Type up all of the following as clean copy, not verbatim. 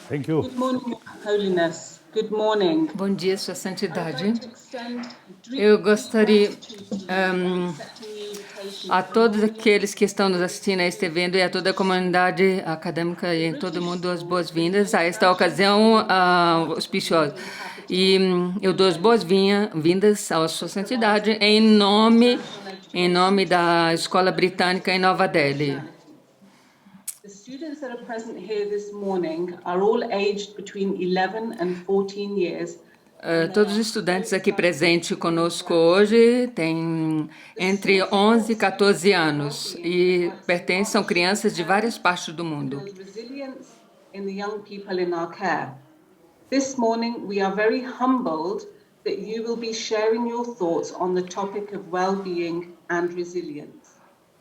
Thank you. Good morning, Holiness. Good morning. Bom dia, Sua Santidade. Eu gostaria a todos aqueles que estão nos assistindo a este evento e a toda a comunidade acadêmica e em todo mundo as boas-vindas a esta ocasião auspiciosa. E eu dou as boas-vindas à Sua Santidade em nome da Escola Britânica em Nova Delhi. The students that are present here this morning are all aged between 11 and 14 years. Todos os estudantes aqui presentes conosco hoje têm entre 11 e 14 anos e são crianças de várias partes do mundo. Resilience in the young people in our care. This morning we are very humbled that you will be sharing your thoughts on the topic of well-being and resilience.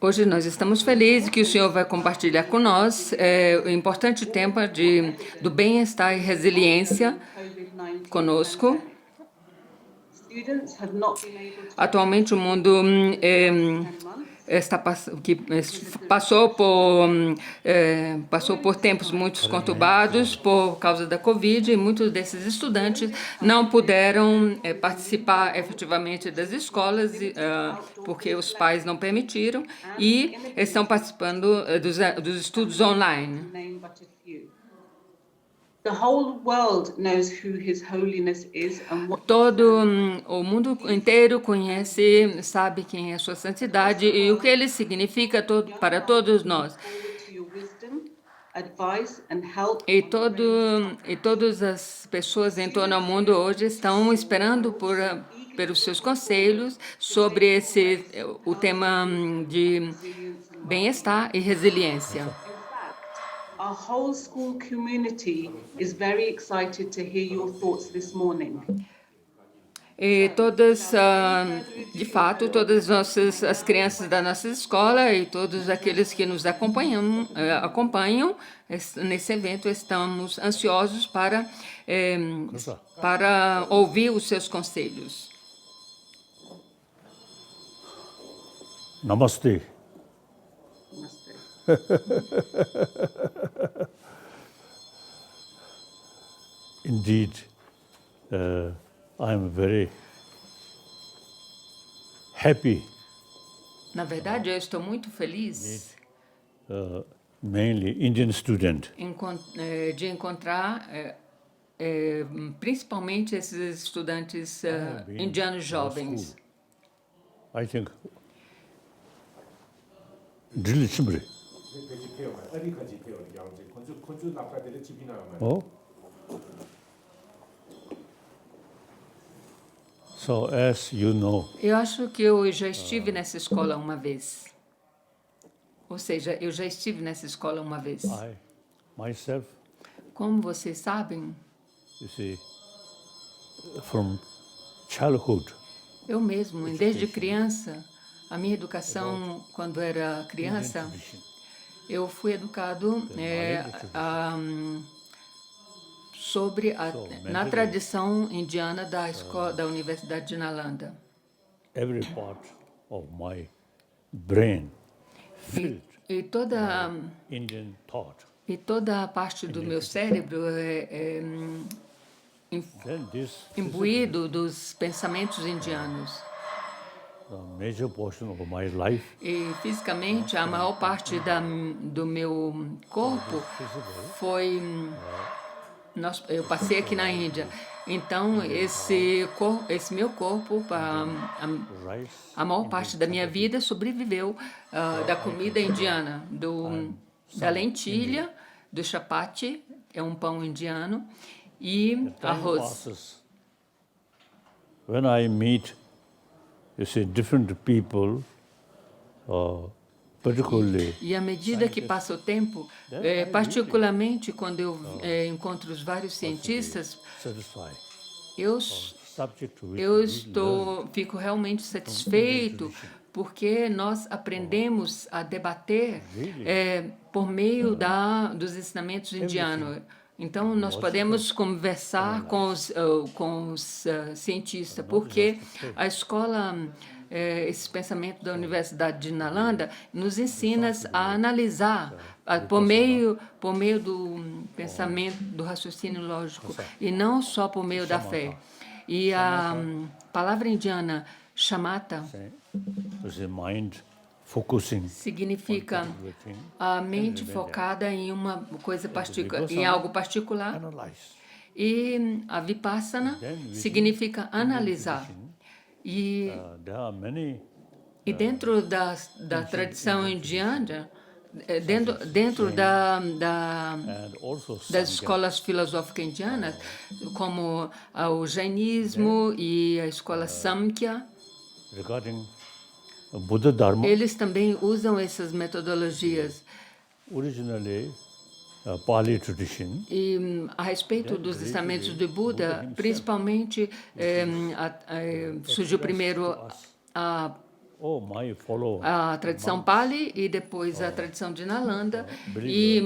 Hoje nós estamos felizes que o Senhor vai compartilhar com nós o importante tema do bem-estar e resiliência conosco. Atualmente o mundo passou por tempos muito conturbados por causa da Covid e muitos desses estudantes não puderam participar efetivamente das escolas porque os pais não permitiram e estão participando dos estudos online. The whole world knows who His Holiness is and what Todo o mundo inteiro sabe quem é Sua Santidade e o que ele significa para todos nós. E todas as pessoas em torno do mundo hoje estão esperando pelos seus conselhos sobre o tema de bem-estar e resiliência. Our whole school community is very excited to hear your thoughts this morning. E de fato, todas as crianças da nossa escola e todos aqueles que nos acompanham nesse evento, estamos ansiosos para ouvir os seus conselhos. Namaste. Indeed, I'm very happy. Na verdade, eu estou muito feliz Mainly Indian student. De encontrar principalmente esses estudantes indianos jovens. I think diligently. Oh. So, as you know, eu acho que eu já estive nessa escola uma vez. Ou seja, eu já estive nessa escola uma vez. Myself, como vocês sabem, you see, from childhood, eu mesmo, desde criança, a minha educação, quando era criança, eu fui educado na tradição indiana da Universidade de Nalanda. Every part of my brain filled Indian thought. E toda a parte do meu cérebro imbuído dos pensamentos indianos. Major portion of my life. E fisicamente a maior parte do meu corpo eu passei aqui na Índia. Então esse meu corpo, a maior parte da minha vida sobreviveu da comida indiana, da lentilha, do chapati, é um pão indiano, e arroz. When I meet, you see, different people, particularly. E à medida que passa o tempo, particularmente quando eu encontro os vários cientistas, fico realmente satisfeito porque nós aprendemos a debater por meio dos ensinamentos indianos. Então, nós podemos conversar com os cientistas, porque a escola esses pensamentos da Universidade de Nalanda nos ensina a analisar por meio do pensamento, do raciocínio lógico, e não só por meio da fé. E a palavra indiana shamatha is a mind focusing significa particular thing, a mente focada em uma coisa em algo particular. analyze. E a vipassana significa analisar. E, There are many dentro da tradição indiana, dentro and also das Samkhya. escolas filosóficas indianas, como o jainismo e a escola Samkhya, Regarding Buddha Dharma, eles também usam essas metodologias. originally Pali tradition, E a respeito dos ensinamentos de Buda, principalmente surgiu primeiro a tradição Pali e depois a tradição de Nalanda. E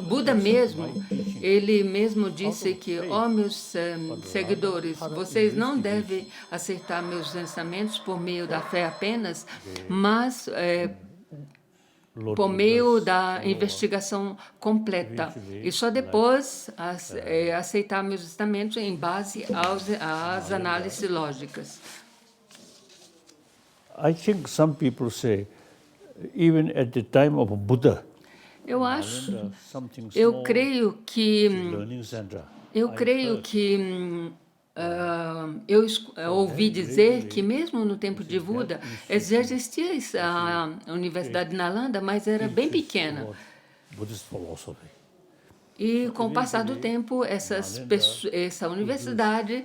Buda mesmo, ele mesmo disse que, meus seguidores, vocês não devem aceitar meus ensinamentos por meio da fé apenas, mas por meio da investigação completa. E só depois aceitar meus ensinamentos em base às análises lógicas. I think some people say, even at the time of Buddha, Eu acho, Nalanda, something eu small creio que learning center. Eu creio que eu ouvi dizer que mesmo no tempo de Buda já existia a Universidade de Nalanda, mas era bem pequena. Buddhist philosophy. E com o passar do tempo, essa universidade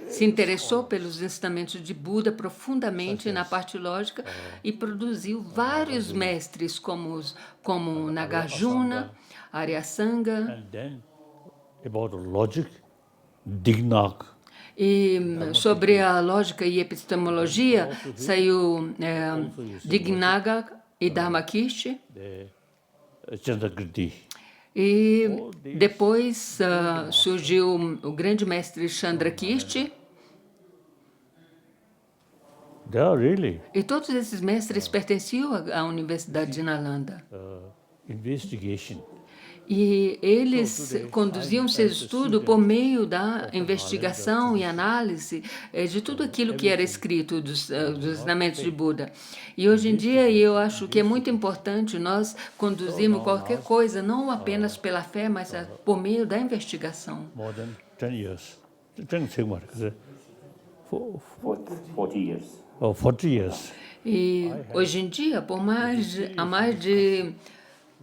se interessou pelos ensinamentos de Buda profundamente na parte lógica e produziu vários mestres como Nagarjuna, Aryasanga. And then about logic, Dignaga. E sobre a lógica e epistemologia saiu Dignaga e Dharmakirti. Chandrakirti. E depois surgiu o grande mestre Chandrakirti. They are really E todos esses mestres pertenciam à Universidade de Nalanda. investigation. E eles conduziam seu estudo por meio da investigação e análise de tudo aquilo que era escrito dos ensinamentos de Buda. E hoje em dia eu acho que é muito importante nós conduzirmos qualquer coisa, não apenas pela fé, mas por meio da investigação. More than 10 years. 40 years. Oh, 40 years. E hoje em dia, há mais de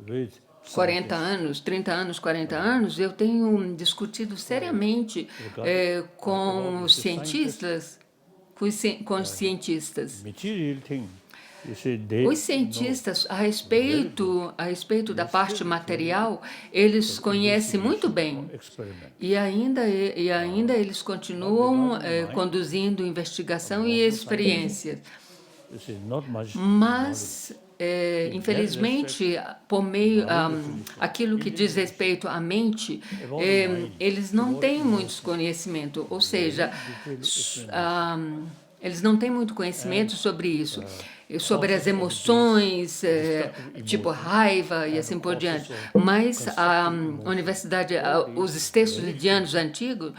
With 40 anos, 30 anos, 40 anos, eu tenho discutido seriamente com os cientistas, material thing. You see, Os cientistas, a respeito da parte material, eles conhecem muito bem. experiment. E ainda eles continuam conduzindo investigação e experiências. You see, not much Mas, infelizmente, por meio aquilo que diz respeito à mente, eles não têm muitos conhecimentos, ou seja, eles não têm muito conhecimento sobre isso, sobre as emoções, tipo raiva e assim por diante. Mas a universidade, os textos indianos antigos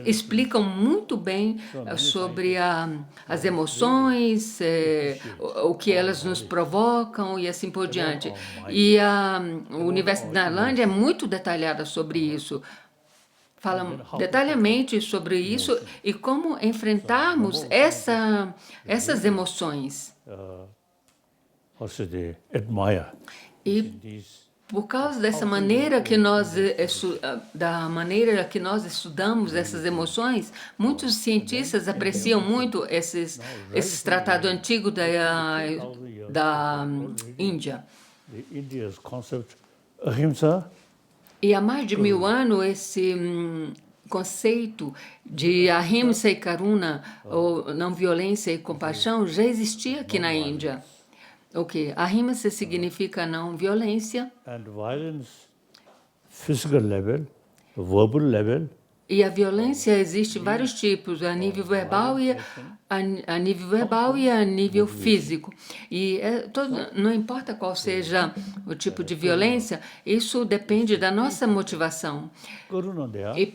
explicam muito bem sobre as emoções, o que elas nos provocam e assim por diante. E a Universidade da Nalanda é muito detalhada sobre isso. Falam detalhadamente sobre isso e como enfrentarmos essas emoções. How should they admire E these por causa dessa maneira da maneira que nós estudamos essas emoções, muitos cientistas apreciam muito esses tratados antigos da Índia. the India's concept ahimsa E há mais de 1000 anos esse conceito de ahimsa e karuna, ou não violência e compaixão, já existia aqui na Índia. Ahimsa significa não violência and violence, physical level, verbal level, E a violência existe vários tipos, a nível verbal e a nível verbal e a nível físico. E não importa qual seja o tipo de violência, isso depende da nossa motivação. E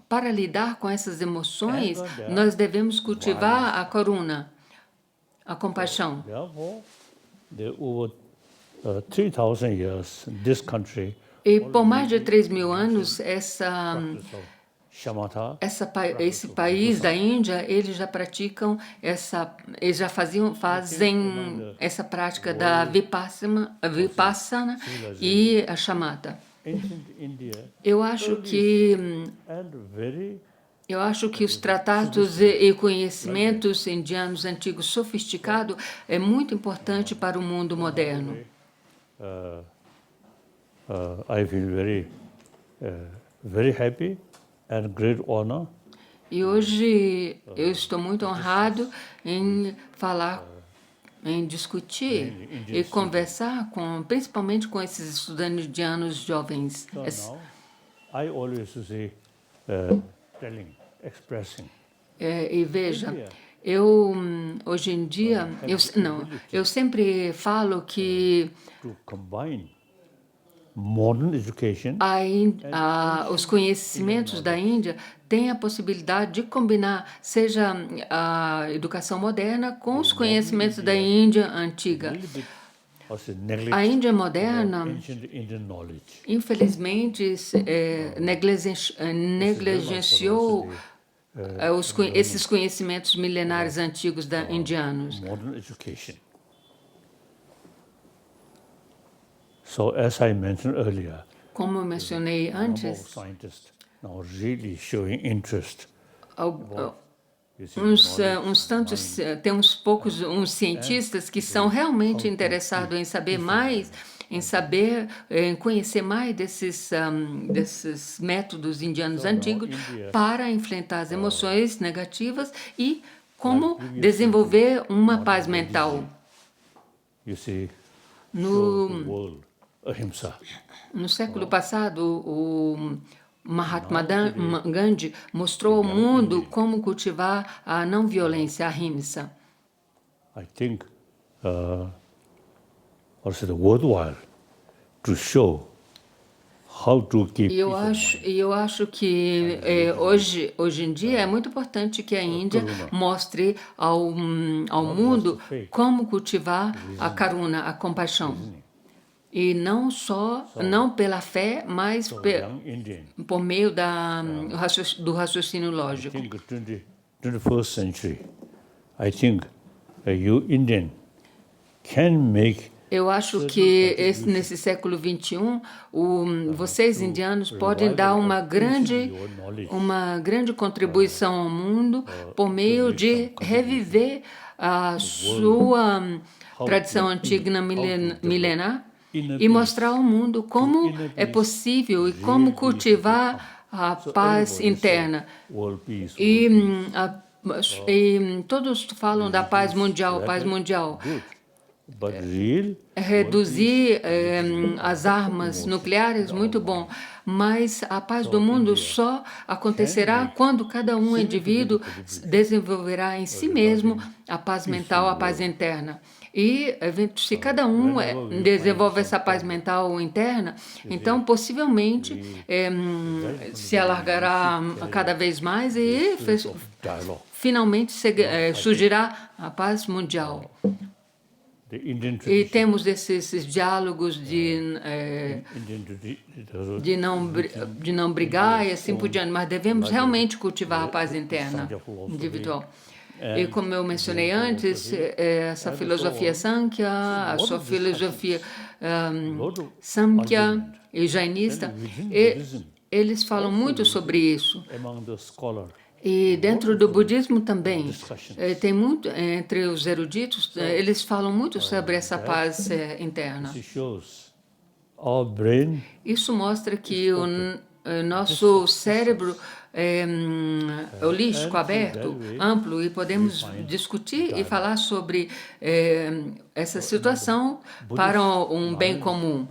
para lidar com essas emoções, nós devemos cultivar a karuna, a compaixão. Therefore, over 3,000 years, this country E por mais de 3.000 anos, shamatha, esse país da Índia, eles já praticam eles já fazem essa prática da vipassana e a shamatha. ancient India, Eu acho que and os tratados e conhecimentos indianos antigos sofisticados é muito importante para o mundo moderno. I feel very happy and great honor E hoje eu estou muito honrado em discutir e conversar principalmente com esses estudantes indianos jovens. So now I always say expressing. E veja, hoje em dia, eu sempre falo que To combine modern education os conhecimentos da Índia têm a possibilidade de combinar, seja a educação moderna com os conhecimentos da Índia antiga. A Índia moderna, infelizmente, negligenciou esses conhecimentos milenares antigos indianos. Modern education. So, as I mentioned earlier, Como eu mencionei antes, scientists now really showing interest. Tem uns cientistas que são realmente interessados em saber mais, em conhecer mais desses métodos indianos antigos para enfrentar as emoções negativas e como desenvolver uma paz mental. You see, No século passado, o Mahatma Gandhi mostrou ao mundo como cultivar a não violência, a ahimsa. I think also worthwhile to show how to keep. E eu acho que hoje em dia é muito importante que a Índia mostre ao mundo como cultivar a karuna, a compaixão. E não pela fé, mas por meio do raciocínio lógico. I think 21st century, I think you Indian can make. Eu acho que nesse século XXI, vocês indianos podem dar uma grande contribuição ao mundo por meio de reviver a sua tradição antiga milenar e mostrar ao mundo como é possível e como cultivar a paz interna. E todos falam da paz mundial, reduzir as armas nucleares, muito bom, mas a paz do mundo só acontecerá quando cada indivíduo desenvolverá em si mesmo a paz mental, a paz interna. E se cada desenvolve essa paz mental interna, então possivelmente se alargará cada vez mais e finalmente surgirá a paz mundial. E temos esses diálogos de não brigar e assim por diante, mas devemos realmente cultivar a paz interna, individual. E como eu mencionei antes, essa filosofia Sankhya, a sua filosofia Samkhya e Jainista, eles falam muito sobre isso. E dentro do budismo também, tem muito, entre os eruditos, eles falam muito sobre essa paz interna. Isso mostra que o nosso cérebro é holístico, aberto, amplo, e podemos discutir e falar sobre essa situação para um bem comum.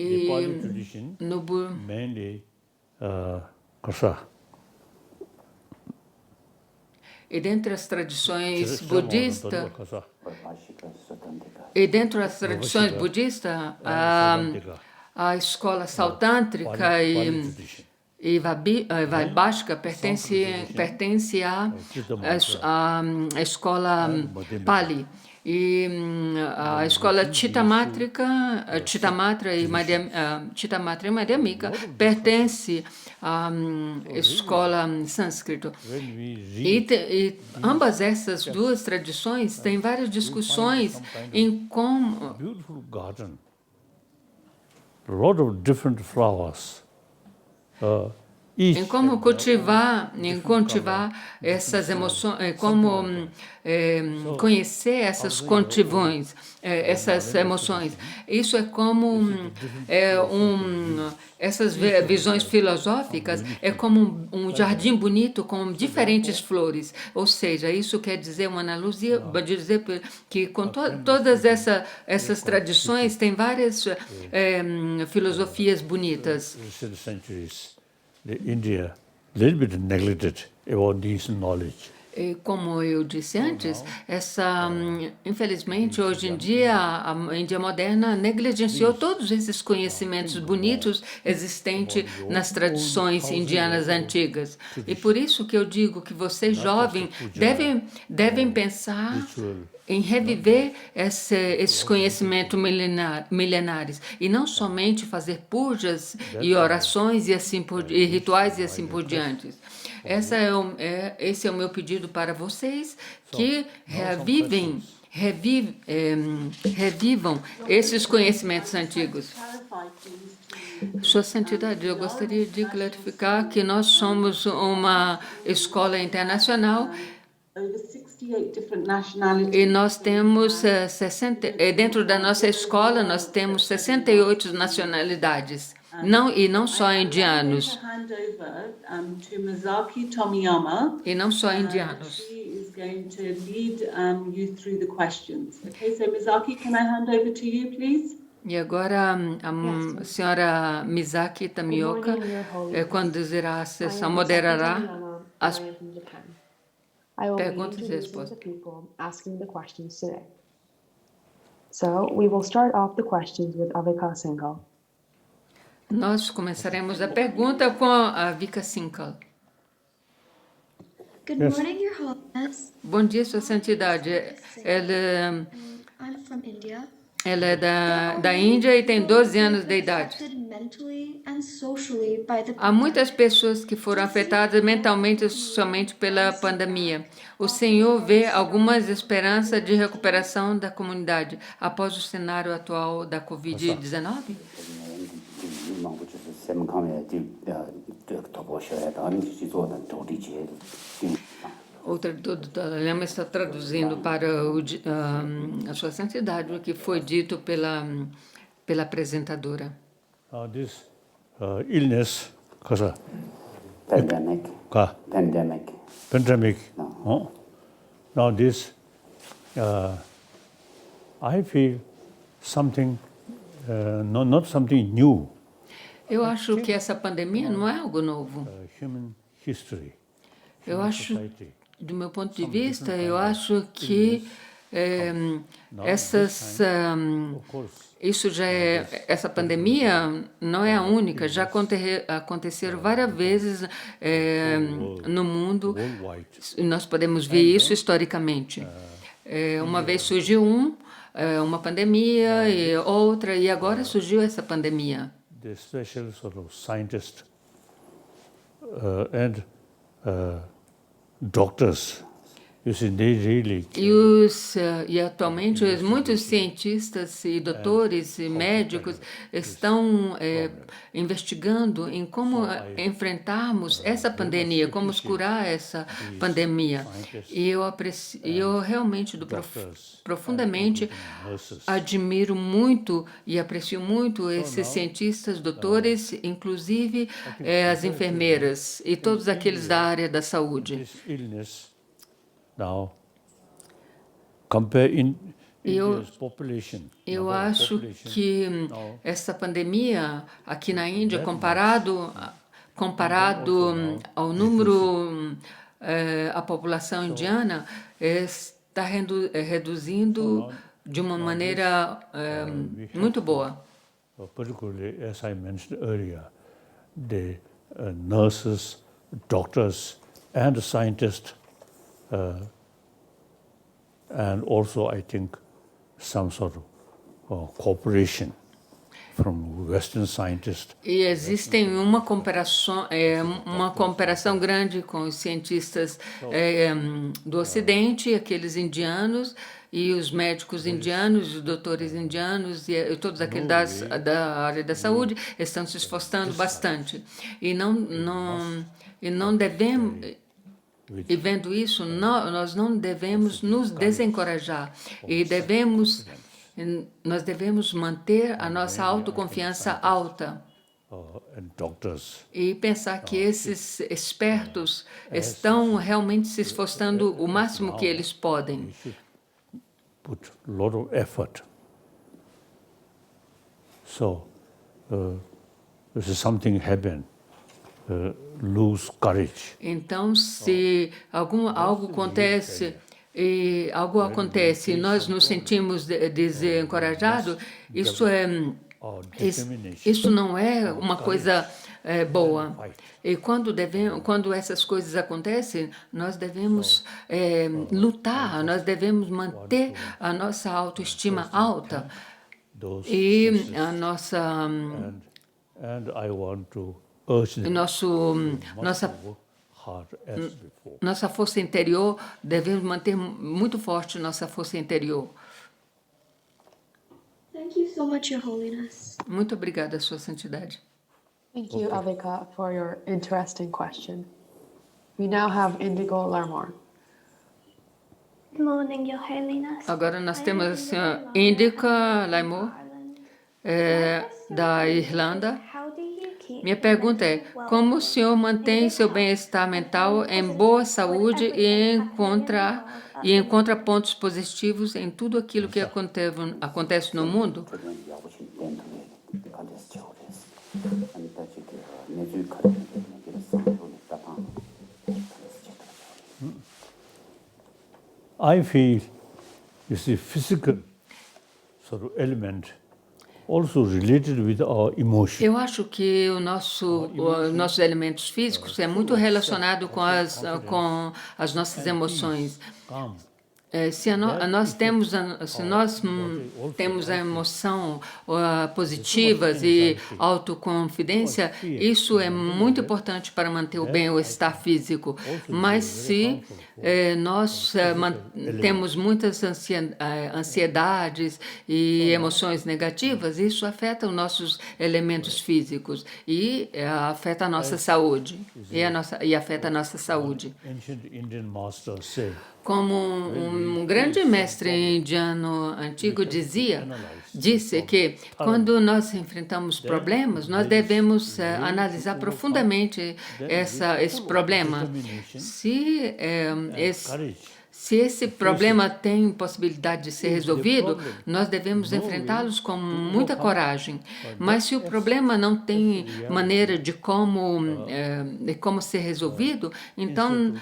The Pali tradition no mainly Kasa. e dentre as tradições Kasa. budistas, e dentro das tradições budistas, a escola saltântrica e Vaibhashika pertence à escola Pali. E a escola Chittamatra e Madhyamika pertence à escola sânscrito. E ambas essas duas tradições têm várias discussões em como Beautiful garden. A lot of different flowers. em como cultivar essas emoções, como conhecer essas contivões, essas emoções. Isso é como essas visões filosóficas é como um jardim bonito com diferentes flores. Ou seja, isso quer dizer uma analogia, pode dizer que com todas essas tradições tem várias filosofias bonitas. The India a little bit neglected about this knowledge. E como eu disse antes, infelizmente, hoje em dia, a Índia moderna negligenciou todos esses conhecimentos bonitos existentes nas tradições indianas antigas. E por isso que eu digo que vocês, jovens, devem pensar em reviver esses conhecimentos milenares e não somente fazer pujas e orações e rituais e assim por diante. Esse é o meu pedido para vocês, que revivam esses conhecimentos antigos. Sua Santidade, eu gostaria de clarificar que nós somos uma escola internacional e nós temos dentro da nossa escola nós temos 68 nacionalidades, não só indianos. E não só indianos. Going to lead you through the questions. Okay, so Mizaki, can I hand over to you, please? E agora a senhora Misaki Tamioka conduzirá a sessão, moderará as perguntas e respostas. So we will start off the questions with Avika Singhal. Nós começaremos a pergunta com a Avika Singhal. Good morning, Your Holiness. Bom dia, Sua Santidade. I'm from India. Ela é da Índia e tem 12 anos de idade. Há muitas pessoas que foram afetadas mentalmente e socialmente pela pandemia. O Senhor vê algumas esperanças de recuperação da comunidade após o cenário atual da Covid-19? O tradutor do Dalai Lama está traduzindo para a Sua Santidade o que foi dito pela apresentadora. This illness, pandemic. Now this, I feel something, not something new. Eu acho que essa pandemia não é algo novo. Human history. Eu acho, do meu ponto de vista, eu acho que essa pandemia não é a única, já aconteceram várias vezes no mundo, nós podemos ver isso historicamente. Uma vez surgiu uma pandemia e outra, e agora surgiu essa pandemia. The special sort of scientists and doctors. E atualmente muitos cientistas e doutores e médicos estão investigando em como enfrentarmos essa pandemia, como curar essa pandemia. E eu realmente, profundamente, admiro muito e aprecio muito esses cientistas, doutores, inclusive as enfermeiras e todos aqueles da área da saúde. Now, compare India's population, Eu number of acho population, que now essa pandemia aqui na Índia, comparado ao número, a população indiana, está reduzindo de uma maneira muito boa. particularly as I mentioned earlier, the nurses, doctors, and scientists, and also I think some sort of cooperation from Western scientists. E existem uma comparação grande com os cientistas do Ocidente, aqueles indianos, e os médicos indianos, os doutores indianos, e todos aqueles da área da saúde estão se esforçando bastante. E não devemos. E vendo isso, nós não devemos nos desencorajar e nós devemos manter a nossa autoconfiança alta And doctors, e pensar que esses expertos estão realmente se esforçando o máximo que eles podem. put a lot of effort. So, if something happen, lose courage. Então, se algo acontece e nós nos sentimos desencorajados, isso não é uma coisa boa. E quando essas coisas acontecem, nós devemos lutar, nós devemos manter a nossa autoestima alta e a nossa And I want to urge them hard as before. nossa força interior, devemos manter muito forte nossa força interior. Thank you so much, Your Holiness. Muito obrigada, Sua Santidade. Thank you, Avika, for your interesting question. We now have Indigo Larmor. Good morning, Your Holiness. Agora nós temos a senhora Indica Laimor, da Irlanda. How do you keep Minha pergunta é: como o senhor mantém seu bem-estar mental em boa saúde e encontra pontos positivos em tudo aquilo que acontece no mundo? I feel it's the physical sort of element also related with our emotion. Eu acho que os nossos elementos físicos é muito relacionado com as nossas emoções. Calm. Se nós temos a emoção positivas e autoconfidência, isso é muito importante para manter o bem-estar físico. Mas se nós temos muitas ansiedades e emoções negativas, isso afeta os nossos elementos físicos e afeta a nossa saúde e afeta a nossa saúde. Ancient Indian masters say, Como um grande mestre indiano antigo disse que quando nós enfrentamos problemas, nós devemos analisar profundamente esse problema. Se esse problema tem possibilidade de ser resolvido, nós devemos enfrentá-los com muita coragem. Mas se o problema não tem maneira de como ser resolvido, então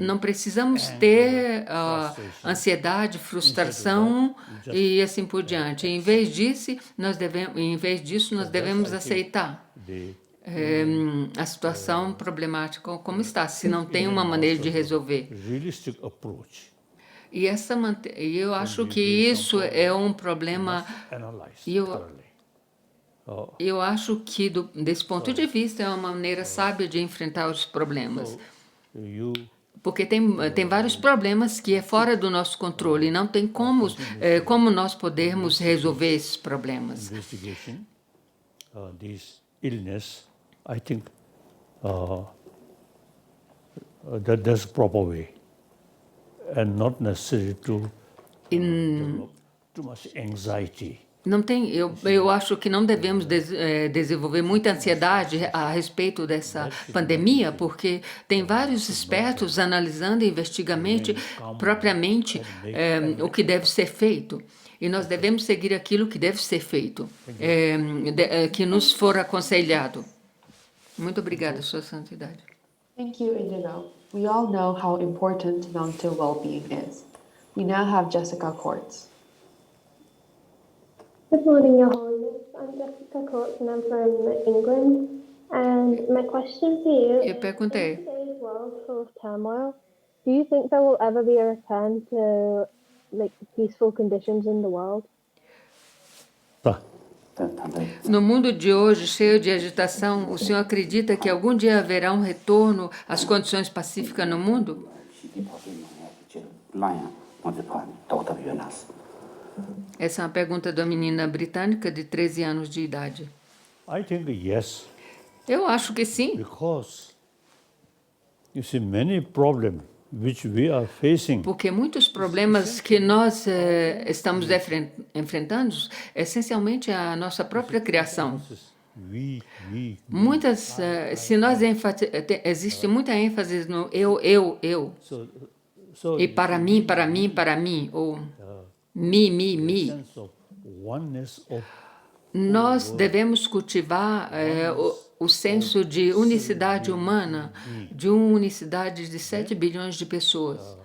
não precisamos ter ansiedade, frustração e assim por diante. Em vez disso, nós devemos aceitar a situação problemática como está, se não tem uma maneira de resolver. realistic approach. E eu acho que isso é um problema. Analyze Eu- thoroughly. Eu acho que, desse ponto de vista, é uma maneira sábia de enfrentar os problemas. You Porque tem vários problemas que é fora do nosso controle e não tem como nós podermos resolver esses problemas. investigation, this illness, I think that there's a proper way, and not necessary to develop too much anxiety Não tem, eu acho que não devemos desenvolver muita ansiedade a respeito dessa pandemia, porque tem vários expertos analisando investigamente, propriamente, o que deve ser feito. E nós devemos seguir aquilo que deve ser feito, que nos for aconselhado. Muito obrigada, Sua Santidade. Thank you, Indigo. We all know how important mental well-being is. We now have Jessica Courts. Good morning, Your Holiness. I'm Jessica Coates and I'm from England. And my question to you Eu is, perguntei. in today's world full of turmoil, do you think there will ever be a return to peaceful conditions in the world? Tá. No mundo de hoje, cheio de agitação, o senhor acredita que algum dia haverá um retorno às condições pacíficas no mundo? Essa é uma pergunta da menina britânica de 13 anos de idade. I think yes, Eu acho que sim, because you see many problems which we are facing. porque muitos problemas que nós estamos enfrentando, essencialmente a nossa própria criação. We. Muitas, se nós existe muita ênfase no eu, So e para mim, ou me. sense of oneness of Nós devemos cultivar o senso de unicidade humana, de uma unicidade de 7 bilhões de pessoas.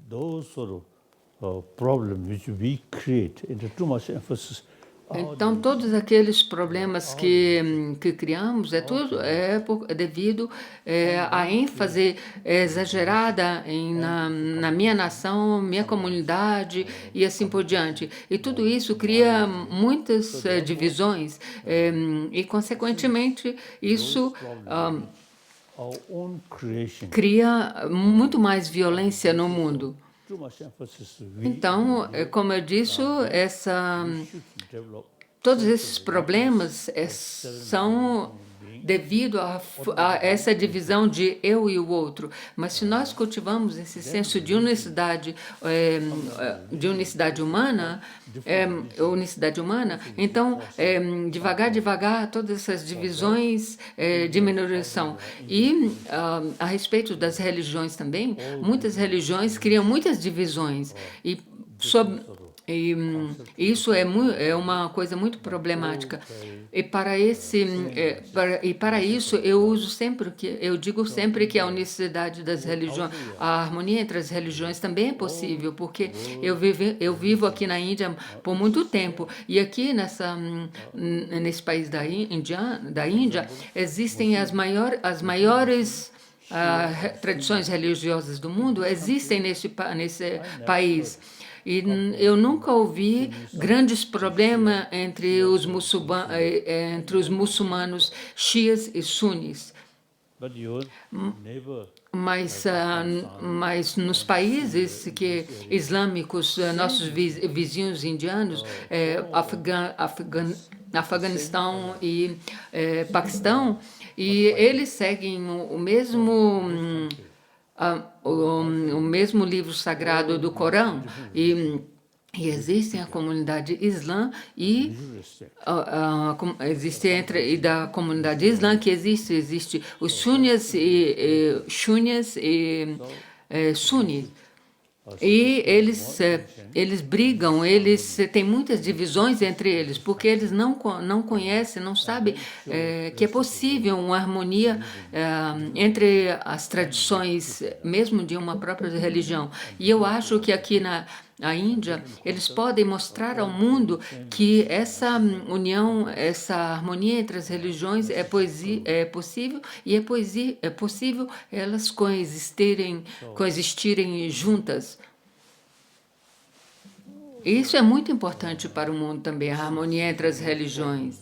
those sort of problems which we create, and too much emphasis. Então, todos aqueles problemas que criamos, devido à ênfase exagerada na minha nação, minha comunidade e assim por diante. E tudo isso cria muitas divisões e, consequentemente, isso Our own creation, cria muito mais violência no mundo. too much emphasis. We Então, como eu disse, should develop todos esses problemas são devido a essa divisão de eu e o outro. Mas se nós cultivamos esse senso de unicidade humana, então, devagar, todas essas divisões diminuição. E a respeito das religiões também, muitas religiões criam muitas divisões. E isso é uma coisa muito problemática. E para isso eu digo sempre que a unicidade das religiões, a harmonia entre as religiões também é possível, porque eu vivo aqui na Índia por muito tempo e aqui nesse país da Índia existem as maiores tradições religiosas do mundo existem nesse país. E eu nunca ouvi grandes problemas entre os muçulmanos xias e sunis. but your neighbor Mas nos países islâmicos, nossos vizinhos indianos, Afeganistão e Paquistão, e eles seguem o mesmo livro sagrado do Corão e existem a comunidade islã e existe da comunidade islã que existe os sunnias e sunnis. E eles brigam, eles têm muitas divisões entre eles, porque eles não conhecem, não sabem que é possível uma harmonia entre as tradições, mesmo de uma própria religião. E eu acho que aqui na Índia, eles podem mostrar ao mundo que essa união, essa harmonia entre as religiões é possível e é possível elas coexistirem juntas. Isso é muito importante para o mundo também, a harmonia entre as religiões.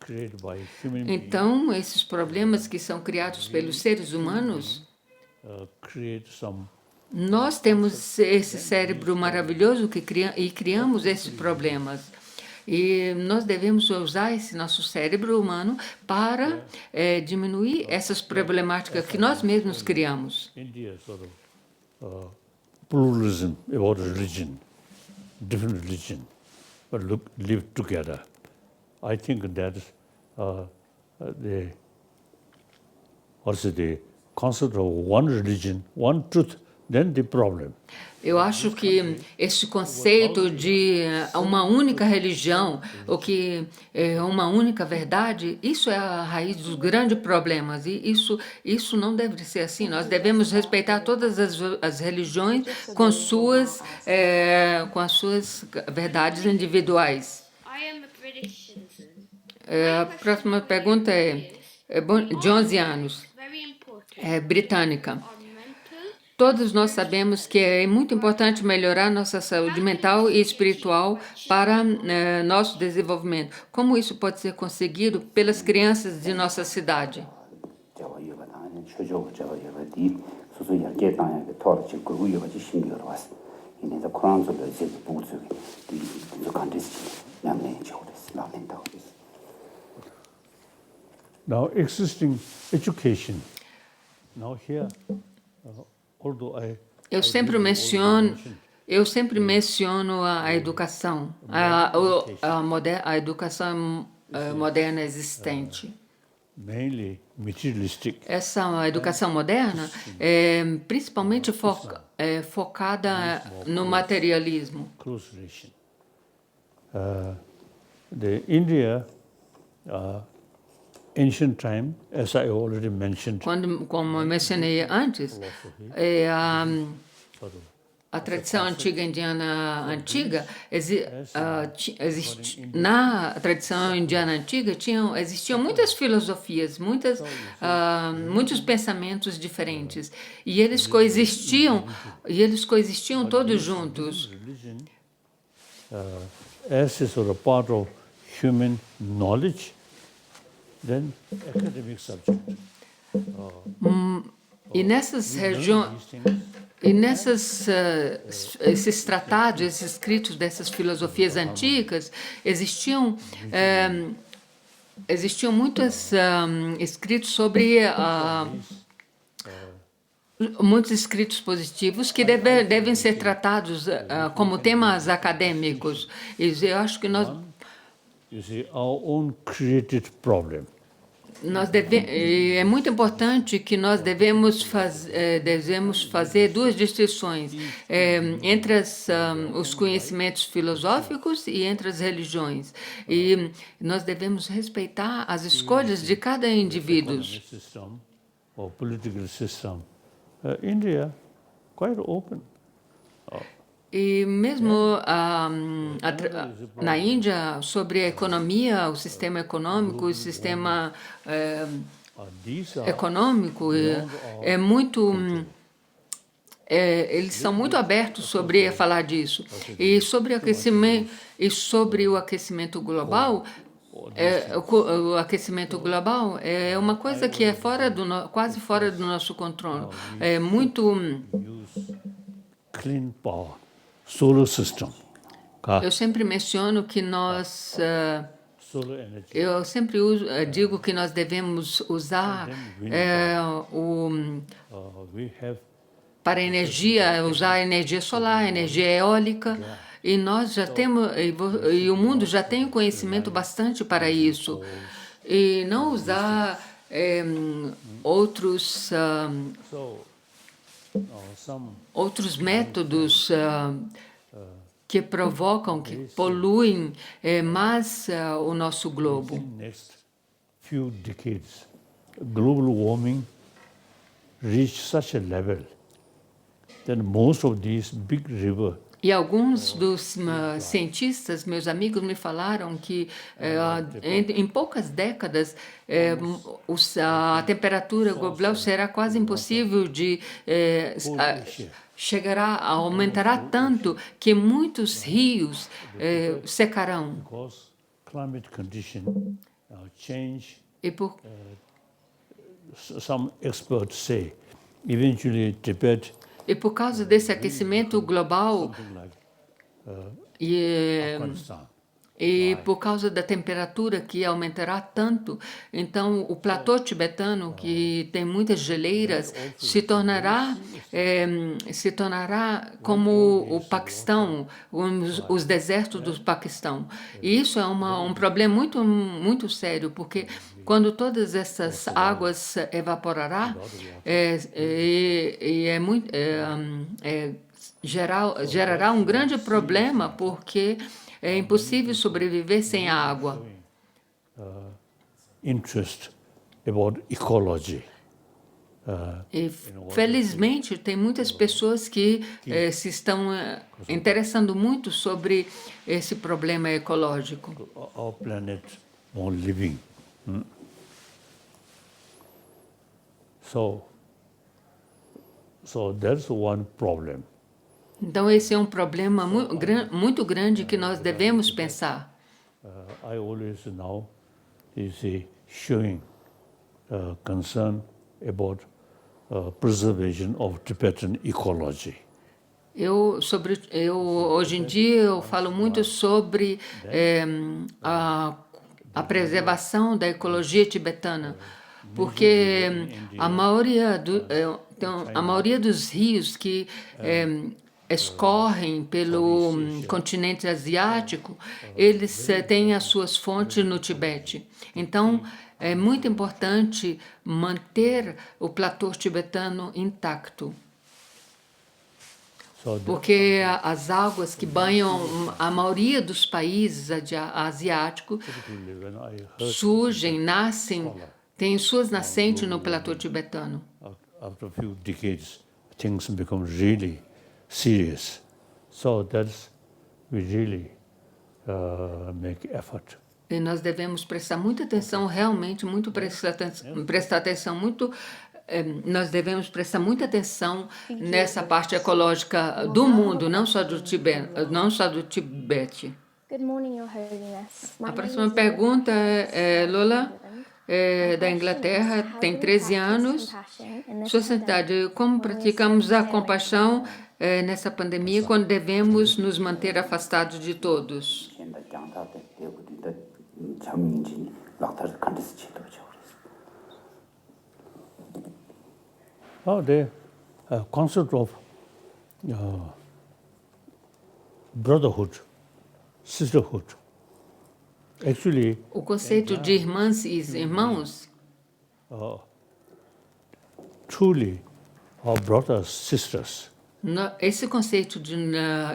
created by human beings Então, esses problemas que são criados pelos seres humanos, create some nós temos esse cérebro maravilhoso e criamos esses problemas. E nós devemos usar esse nosso cérebro humano para diminuir essas problemáticas que nós mesmos criamos. India sort of pluralism about religion, different religion. but live together. I think that the concept of one religion, one truth, then the problem. Eu acho que esse conceito de uma única religião, ou que é uma única verdade, isso é a raiz dos grandes problemas. E isso não deve ser assim. Nós devemos respeitar todas as religiões com as suas verdades individuais. I am a British citizen. A próxima pergunta é de 11 anos, Very important. é britânica. Our mental Todos nós sabemos que é muito importante melhorar nossa saúde mental e espiritual para nosso desenvolvimento. Como isso pode ser conseguido pelas crianças de nossa cidade? 제가 이거 나는 쇼조 제가 이거 디 소소 약게 당에 토르치 그거 이거 신경을 왔어. 이내서 코란소도 이제 부르서 이 간데스 냠네 저거스 나멘다. Now, existing education. Now here, although Eu sempre menciono a educação, a educação moderna existente. mainly materialistic, Essa educação moderna é principalmente focada no materialismo. close relation. The India, ancient time, as I already mentioned, Como eu mencionei antes, a tradição antiga indiana antiga, na tradição indiana antiga existiam muitas filosofias, muitos pensamentos diferentes, e eles coexistiam todos juntos. religion, as a sort of part of human knowledge, then academic subject. E nessas regiões, esses tratados, esses escritos dessas filosofias antigas, existiam muitos escritos sobre muitos escritos positivos que devem ser tratados como temas acadêmicos. E eu acho que nós You see, our own created problem. é muito importante que nós devemos fazer duas distinções entre os conhecimentos filosóficos e entre as religiões. E nós devemos respeitar as escolhas de cada indivíduo. Economic system or political system. India, quite open. E mesmo na Índia, sobre a economia, o sistema econômico, These are econômico é muito eles são muito abertos sobre falar disso. E sobre o aquecimento global, o aquecimento global é uma coisa que é quase fora do nosso controle. É muito clean power, solar system. Eu sempre menciono que nós Solar energy. eu sempre digo que nós devemos usar We have para energia, usar a energia solar, a energia eólica, e nós já temos, e o mundo já tem o conhecimento bastante para isso. E não usar outros métodos que provocam, que poluem mais o nosso globo. next few decades, global warming reached such a level that most of these big rivers E alguns dos cientistas, meus amigos, me falaram que em poucas décadas a temperatura global será quase impossível de aumentará tanto que muitos rios secarão. because climate condition change. E Some experts say eventually Tibet, por causa desse aquecimento global like e Afghanistan, E por causa da temperatura que aumentará tanto, então o platô tibetano, que tem muitas geleiras, se tornará como o Paquistão, os desertos do Paquistão. E isso é um problema muito sério, porque quando todas essas águas evaporará, gerará um grande problema, porque é impossível sobreviver sem a água. Interest about ecology. E, felizmente, tem muitas pessoas que se estão interessando muito sobre esse problema ecológico. Our planet more living. So that's one problem. Então, esse é um problema muito grande que nós devemos pensar. I always now showing concern about preservation of Tibetan ecology. Hoje em dia eu falo muito sobre a preservação da ecologia tibetana, porque a maioria dos rios que escorrem pelo continente asiático, eles têm as suas fontes no Tibete. Então, é muito importante manter o platô tibetano intacto, porque as águas que banham a maioria dos países asiáticos surgem, nascem, têm suas nascentes no platô tibetano. After a few decades, things become really serious. So that's we really make effort. E nós devemos prestar muita atenção, realmente, nós devemos prestar muita atenção nessa parte ecológica do mundo, não só do Tibete. Good morning, Your Holiness. A próxima pergunta é Lola, da Inglaterra, tem 13 anos. Sua Santidade, como praticamos a compaixão nessa pandemia quando devemos nos manter afastados de todos? The concept of brotherhood, sisterhood, actually, o conceito de irmãs e irmãos, truly, our brothers, sisters. Esse conceito de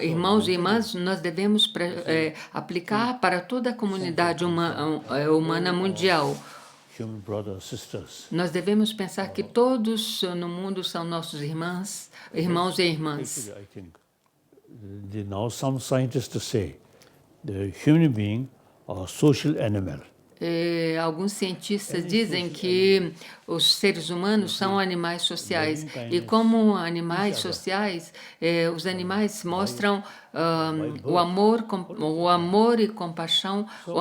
irmãos e irmãs nós devemos aplicar para toda a comunidade humana mundial. Nós devemos pensar que todos no mundo são nossos irmãos e irmãs. Now some scientists say the human being are a social animal. Alguns cientistas dizem que os seres humanos são animais sociais e como animais sociais, os animais mostram o amor e compaixão, o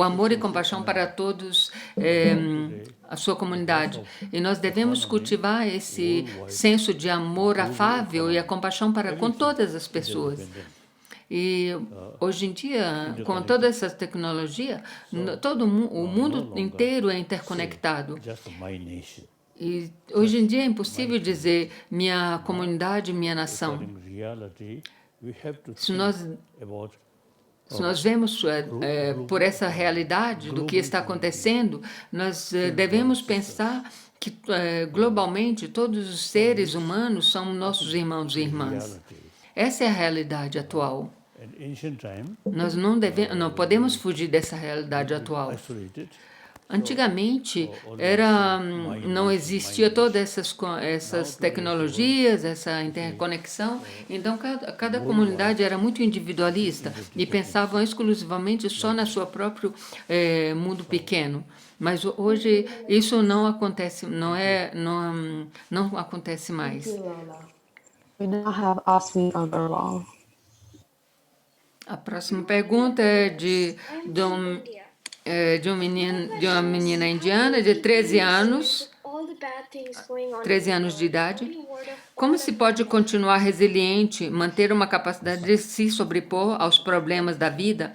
amor e compaixão para todos a sua comunidade. E nós devemos cultivar esse senso de amor afável e a compaixão para com todas as pessoas. E hoje em dia, com toda essa tecnologia, o mundo inteiro é interconectado. E hoje em dia é impossível dizer minha comunidade, minha nação. Se nós vemos por essa realidade do que está acontecendo, nós devemos pensar que globalmente todos os seres humanos são nossos irmãos e irmãs. Essa é a realidade atual. Nós não podemos fugir dessa realidade atual. Antigamente, não existia todas essas tecnologias, essa interconexão, então cada comunidade era muito individualista e pensavam exclusivamente só no seu próprio mundo pequeno. Mas hoje isso não acontece, não acontece mais. We now have Asmi of Urwal. A próxima pergunta é de uma menina indiana de 13 anos de idade. Como se pode continuar resiliente, manter uma capacidade de se sobrepor aos problemas da vida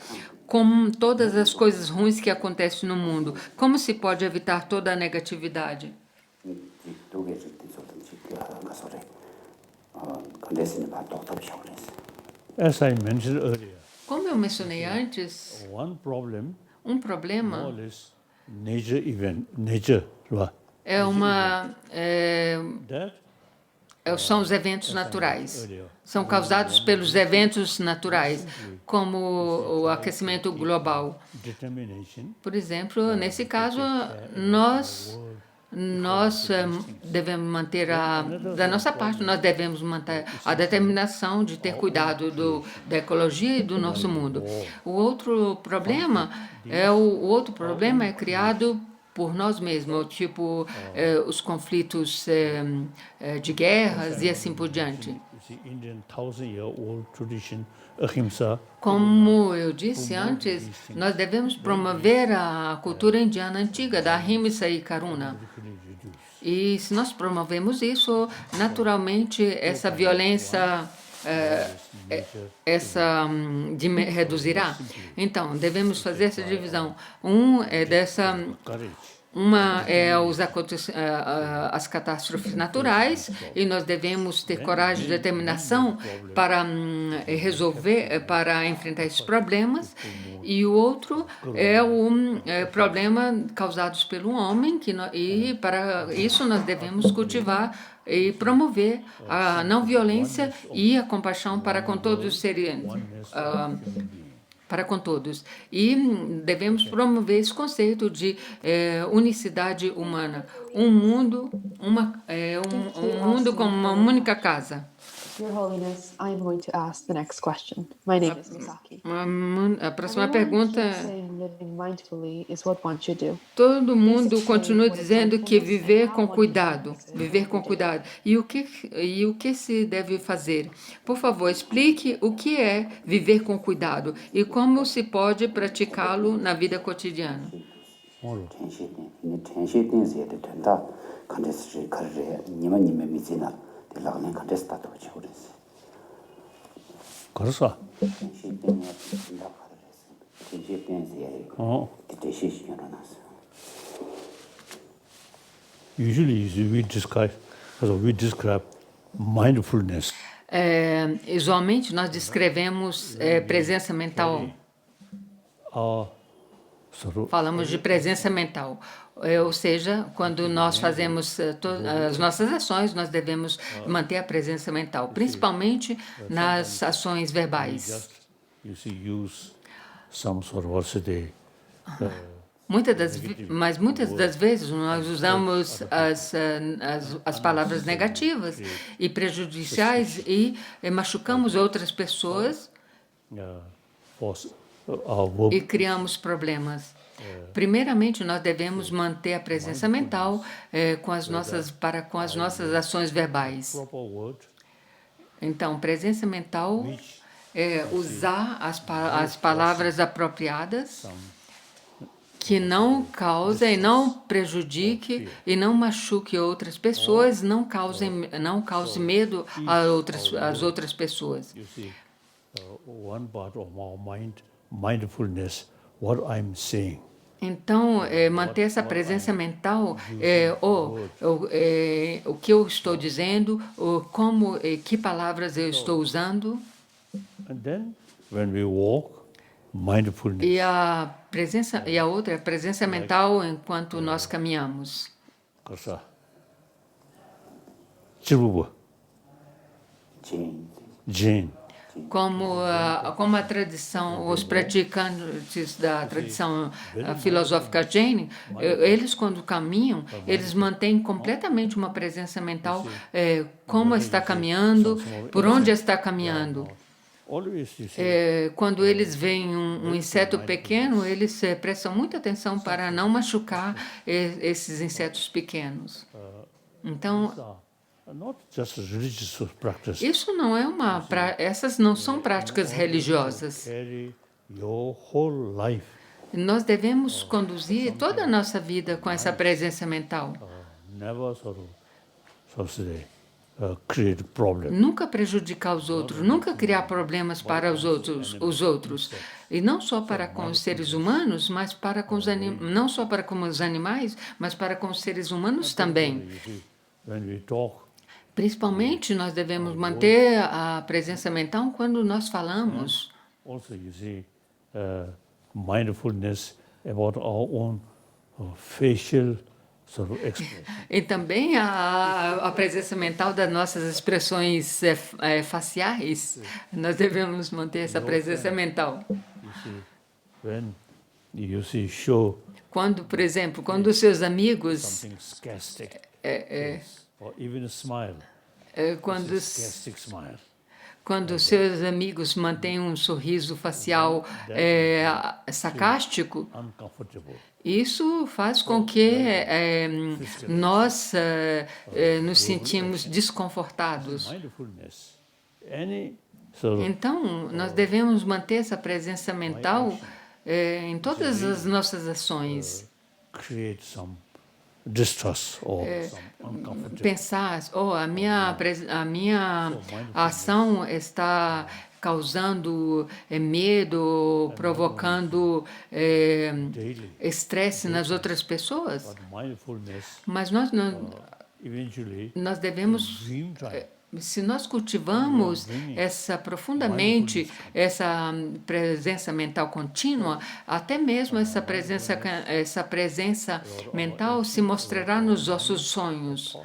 com todas as coisas ruins que acontecem no mundo, como se pode evitar toda a negatividade? 두 개를 soltanto 가서래 컨데스는 봐 똑똑하고 그랬어. As I mentioned earlier, Como eu mencionei antes, one problem, more problema or less, nature, right? é uma That são os eventos naturais. São causados pelos eventos naturais, como o aquecimento global. determination, Por exemplo, nesse caso, nós devemos manter da nossa parte, nós devemos manter a determinação de ter cuidado da ecologia e do nosso mundo. O outro problema é criado por nós mesmos, tipo os conflitos de guerras e assim por diante. you see, Indian 1,000-year-old tradition, ahimsa, Como eu disse antes, nós devemos promover a cultura indiana antiga da Ahimsa e Karuna. E se nós promovemos isso, naturalmente essa violência reduzirá. Então, devemos fazer essa divisão. courage. Uma é as catástrofes naturais, e nós devemos ter coragem e determinação para resolver, para enfrentar esses problemas. E o outro é o problema causados pelo homem, e para isso nós devemos cultivar e promover a não violência e a compaixão para com todos os seres para com todos. E devemos promover esse conceito de unicidade humana. Um mundo como uma única casa. Your Holiness, I am going to ask the next question. My name is Misaki. A próxima pergunta Everyone keeps saying living mindfully is what one should do. todo mundo continua dizendo que viver com cuidado. E o que se deve fazer? Por favor, explique o que é viver com cuidado e como se pode praticá-lo na vida cotidiana. 텐시된에 된다. 컨데스 가르래 니만 미지나 들라가는 컨데스 다도 그렇지 그랬어. 그래서 텐시된에 된다 가르랬어. 텐시된에 디테시시 일어났어. usually we describe mindfulness. Usualmente nós descrevemos presença mental. Falamos de presença mental. Ou seja, quando nós fazemos as nossas ações, nós devemos manter a presença mental, principalmente nas ações verbais. Use some sort of what's the Mas muitas das vezes nós usamos as palavras negativas e prejudiciais e machucamos outras pessoas e criamos problemas. Primeiramente, nós devemos manter a presença mental com as nossas ações verbais. Então, presença mental é usar as palavras apropriadas que não causem, não prejudique e não machuque outras pessoas, não cause medo às outras pessoas. One part of our mindfulness, what I'm saying. Então, manter essa presença mental, o que eu estou dizendo, que palavras eu estou usando. And then, when we walk, mindfulness. E a outra é a presença mental enquanto nós caminhamos. Jain. Como a tradição, os praticantes da tradição filosófica Jain, eles quando caminham, eles mantêm completamente uma presença mental, como está caminhando, por onde está caminhando. Quando eles veem um inseto pequeno, eles prestam muita atenção para não machucar esses insetos pequenos. Então, isso não é essas não são práticas religiosas. Nós devemos conduzir toda a nossa vida com essa presença mental. create problems. Nunca prejudicar os outros, nunca criar problemas para os outros. E não só para com os seres humanos, mas para com não só para com os animais, mas para com os seres humanos também. You see, when we talk, Principalmente, nós devemos manter a presença mental quando nós falamos. also you see mindfulness about our own facial sort of expression. E também a presença mental das nossas expressões faciais. Nós devemos manter essa presença mental. You see, when you see show Quando, por exemplo, quando os seus amigos, something sarcastic, é, or even a smile, quando, sarcastic smile, quando os seus amigos mantêm um sorriso facial sarcástico, uncomfortable. isso faz com que nós nos sentimos desconfortados. Mindfulness, any sort of Então, nós devemos manter essa presença mental em todas as nossas ações. create some distrust or some uncomfortable. Pensar, a minha ação está causando medo, provocando Daily. estresse nas outras pessoas. But mindfulness Mas eventually nós devemos, dream time. se nós cultivamos profundamente essa presença mental contínua, até mesmo essa presença mental se mostrará nos nossos sonhos.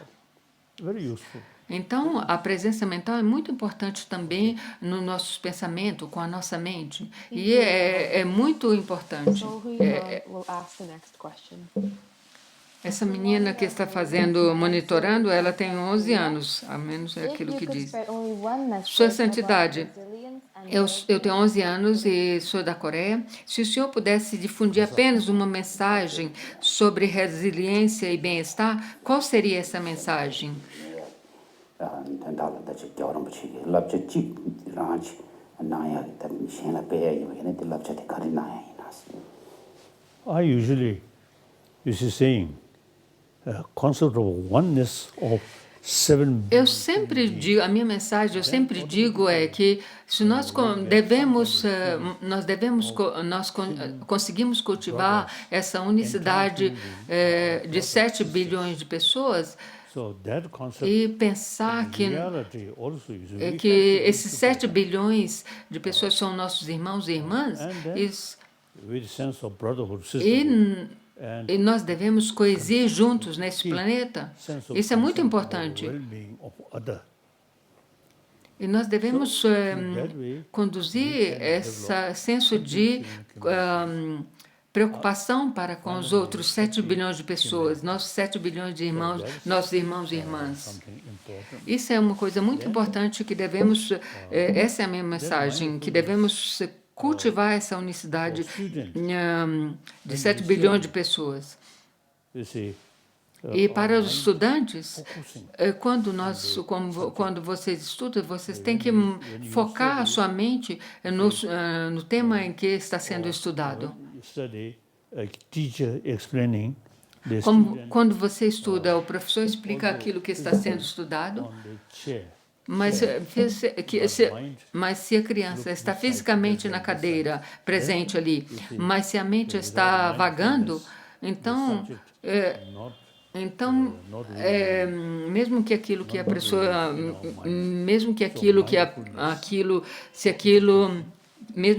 Very useful. Então, a presença mental é muito importante também no nosso pensamento, com a nossa mente. E é muito importante. So who will ask the next question? Essa menina que está monitorando, ela tem 11 anos, a menos é aquilo que diz. Sua Santidade, eu tenho 11 anos e sou da Coreia. Se o senhor pudesse difundir apenas uma mensagem sobre resiliência e bem-estar, qual seria essa mensagem? I usually, saying, concept of oneness of 7 Eu sempre digo, a minha mensagem, eu sempre digo é que se nós conseguimos cultivar essa unicidade de 7 bilhões de pessoas So that concept e pensar que reality also is que esses 7 bilhões de pessoas são nossos irmãos e irmãs, with sense of brotherhood, e sisterhood, and e nós devemos coexistir juntos nesse planeta. sense of Isso é muito concern for importante. the well-being of other. E nós devemos That way, conduzir esse senso de preocupação para com os outros 7 bilhões de pessoas, nossos 7 bilhões de irmãos, nossos irmãos e irmãs. something important. Isso é uma coisa muito importante que devemos, essa é a minha mensagem, que devemos cultivar essa unicidade de 7 bilhões de pessoas. You see, E para os estudantes, focusing quando vocês estudam, vocês têm que focar a sua mente no tema em que está sendo estudado. you study a teacher explaining the student Quando você estuda, o professor explica aquilo que está sendo estudado, on the chair. mas se a criança está fisicamente na cadeira, presente ali, mas se a mente está vagando, então, mesmo que aquilo que a pessoa, mesmo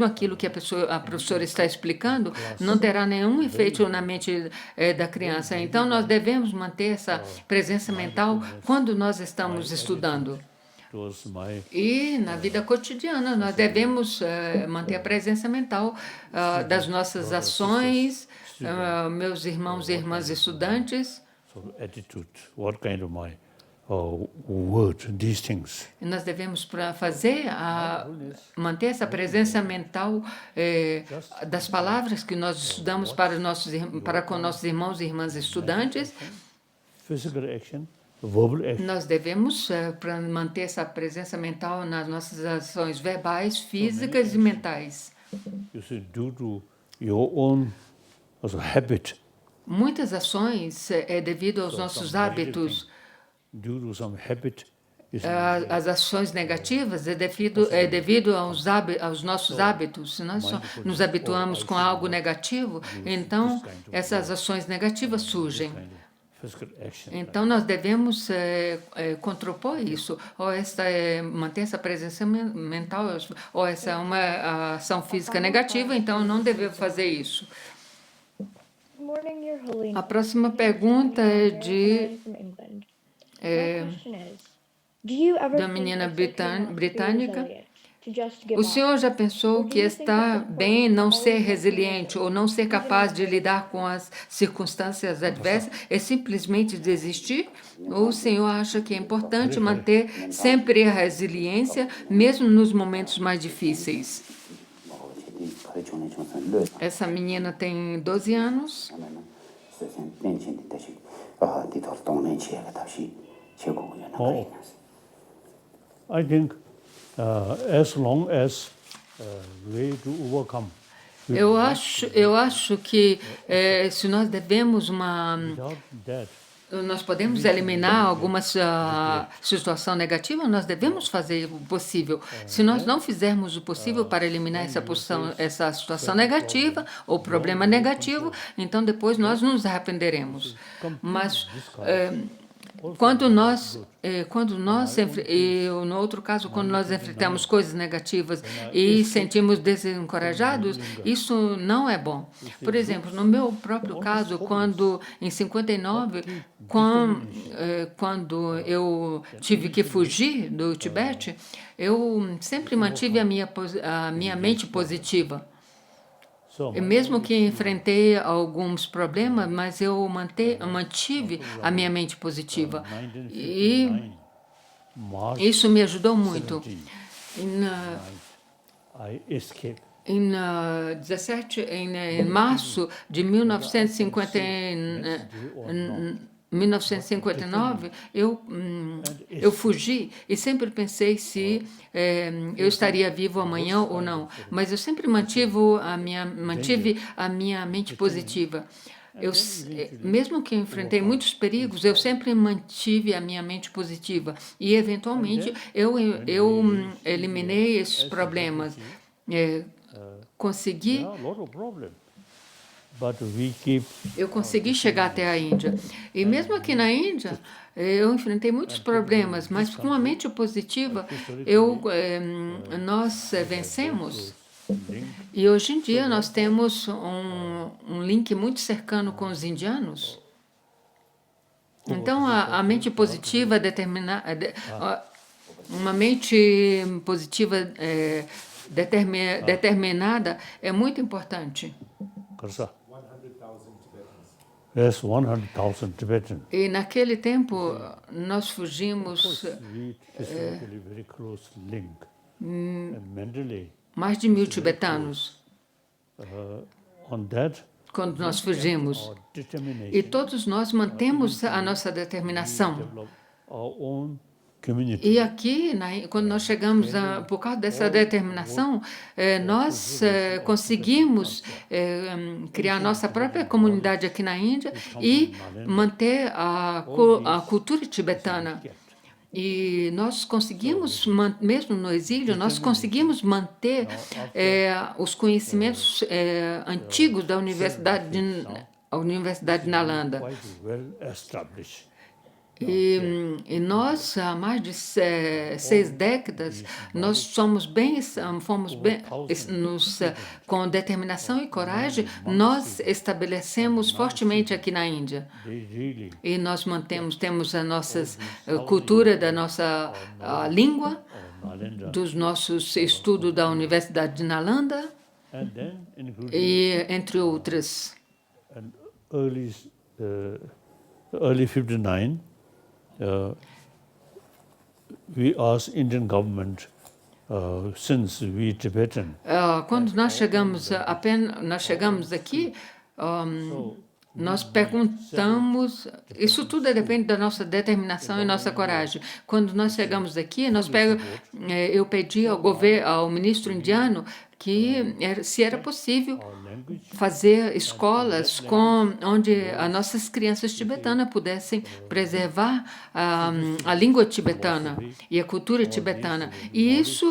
aquilo que a professora está explicando, não terá nenhum efeito na mente da criança. Então, nós devemos manter essa presença mental quando nós estamos estudando. It was my E na vida cotidiana, nós devemos manter a presença mental das nossas ações, meus irmãos e irmãs estudantes. sort of attitude, what kind of my word, these things. E nós devemos manter essa presença mental das palavras que nós estudamos para com nossos irmãos e irmãs estudantes. Physical action, verbal action, Nós devemos manter essa presença mental nas nossas ações verbais, físicas e mentais. you see, due to your own also habit, Muitas ações é devido aos nossos hábitos, due to some habit, as ações negativas é devido aos nossos hábitos. Se nós nos habituamos com algo negativo, então essas ações negativas surgem. Então nós devemos contrapor isso, ou manter essa presença mental, ou essa é uma ação física negativa, então eu não devo fazer isso. Good morning, Your Holiness. A próxima pergunta é de My question is, do you ever da think menina it's okay not to be britânica. resilient, to just give O up? senhor já pensou que está bem não ser resiliente ou não ser capaz de lidar com as circunstâncias adversas é simplesmente desistir? Ou o senhor acha que é importante manter sempre a resiliência, mesmo nos momentos mais difíceis? Essa menina tem 12 anos. I think as long as way to overcome. Eu acho que se nós devemos Without that, nós podemos eliminar alguma situação negativa, nós devemos fazer o possível. Se nós não fizermos o possível para eliminar essa situação negativa ou problema negativo, então depois nós nos arrependeremos. Mas quando nós no outro caso, quando nós enfrentamos coisas negativas e sentimos desencorajados, isso não é bom. Por exemplo, no meu próprio caso, quando em 59, quando eu tive que fugir do Tibete, eu sempre mantive a minha mente positiva. E mesmo que enfrentei alguns problemas, mas eu mantive a minha mente positiva. E isso me ajudou muito. Em março de 1959, eu fugi e sempre pensei se eu estaria vivo amanhã ou não. Mas eu sempre mantive a minha mente positiva. Mesmo que enfrentei muitos perigos, eu sempre mantive a minha mente positiva. E, eventualmente, eu eliminei esses problemas. Eu consegui chegar até a Índia. E mesmo aqui na Índia, eu enfrentei muitos problemas, mas com a mente positiva, nós vencemos. E hoje em dia nós temos um link muito cercano com os indianos. Então, a mente positiva uma mente positiva determinada é muito importante. Yes, 100,000 Tibetans. E naquele tempo nós fugimos Very close link. And mentally, mais de 1.000 tibetanos on that, quando nós fugimos. our determination, E todos nós mantemos a nossa determinação. develop our own community. E aqui, quando nós chegamos, por causa dessa determinação, nós conseguimos criar nossa própria comunidade aqui na Índia e manter a cultura tibetana. E nós conseguimos, mesmo no exílio, nós conseguimos manter os conhecimentos antigos da Universidade de Nalanda. Quite well established. E nós, há mais de 6 décadas, nós fomos bem, com determinação e coragem, nós estabelecemos fortemente aqui na Índia. They really E nós temos a nossa cultura, da nossa língua, Nalanda, dos nossos estudos da Universidade de Nalanda, and then including e entre outras. early 59, we asked Indian government, since we Tibetan, Quando nós chegamos aqui, nós perguntamos, isso tudo depende da nossa determinação e nossa coragem. Quando nós chegamos aqui, eu pedi ao ministro indiano se era possível fazer escolas onde as nossas crianças tibetanas pudessem preservar a língua tibetana e a cultura tibetana. E isso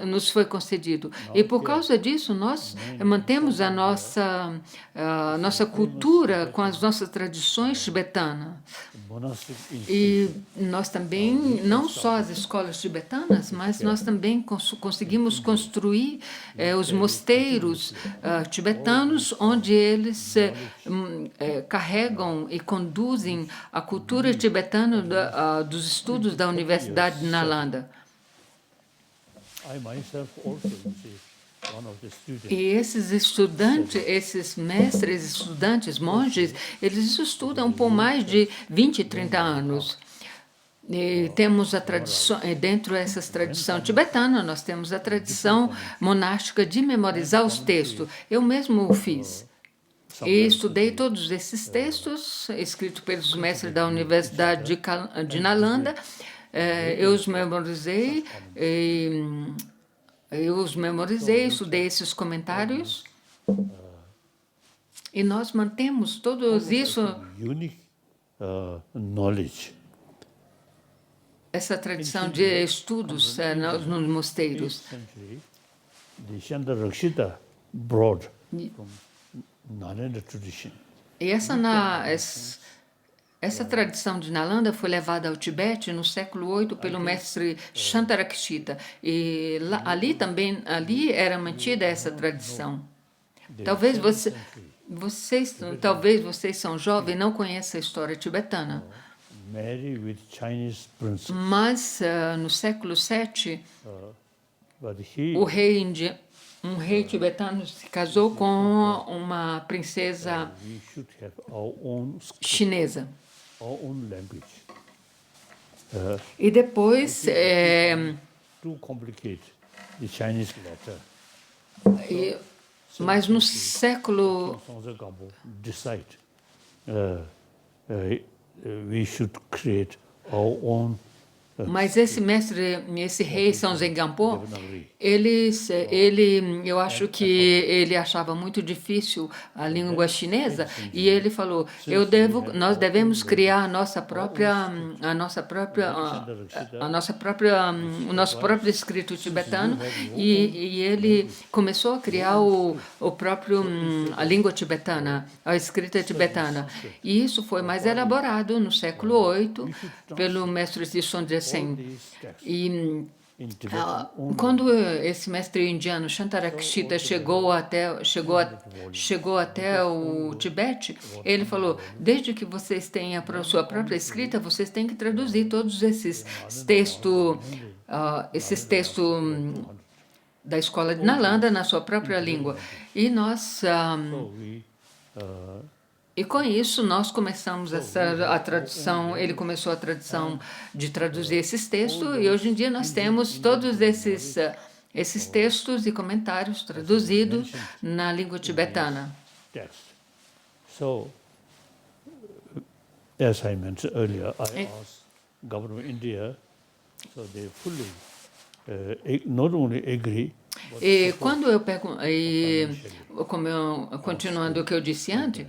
nos foi concedido. E por causa disso, nós mantemos a nossa cultura com as nossas tradições tibetanas. E nós também, não só as escolas tibetanas, mas nós também conseguimos construir os mosteiros tibetanos, onde eles carregam e conduzem a cultura tibetana dos estudos da Universidade de Nalanda. E esses estudantes, esses mestres, estudantes, monges, eles estudam por mais de 20, 30 anos. E temos a tradição, dentro dessas tradição tibetana, nós temos a tradição monástica de memorizar os textos. Eu mesmo o fiz. E estudei todos esses textos, escritos pelos mestres da Universidade de Nalanda. Eu os memorizei, estudei esses comentários. E nós mantemos todos isso. Unique knowledge. Essa tradição de estudos nos mosteiros. The Shantarakshita brought from Nalanda tradition. E essa tradição de Nalanda foi levada ao Tibete no século VIII pelo mestre Shantarakshita. E ali era mantida essa tradição. Talvez vocês são jovens e não conhecem a história tibetana. Mas no século VII, um rei tibetano se casou com uma princesa chinesa. E depois, mas no século we should create our own. Mas esse rei São Zengampo, eu acho que ele achava muito difícil a língua chinesa e ele falou: nós devemos criar o nosso próprio escrito tibetano e ele começou a criar a língua tibetana, a escrita tibetana. E isso foi mais elaborado no século VIII pelo mestre de Sondesen. E quando esse mestre indiano Shantarakshita chegou até o Tibete, ele falou: desde que vocês tenham a sua própria escrita, vocês têm que traduzir todos esses textos da escola de Nalanda na sua própria língua. E e com isso nós começamos a tradução, ele começou a tradução de traduzir esses textos e hoje em dia nós temos todos esses textos e comentários traduzidos na língua tibetana. So, as I mentioned earlier, I asked government of India, so they fully not only agree. E quando eu continuando o que eu disse antes,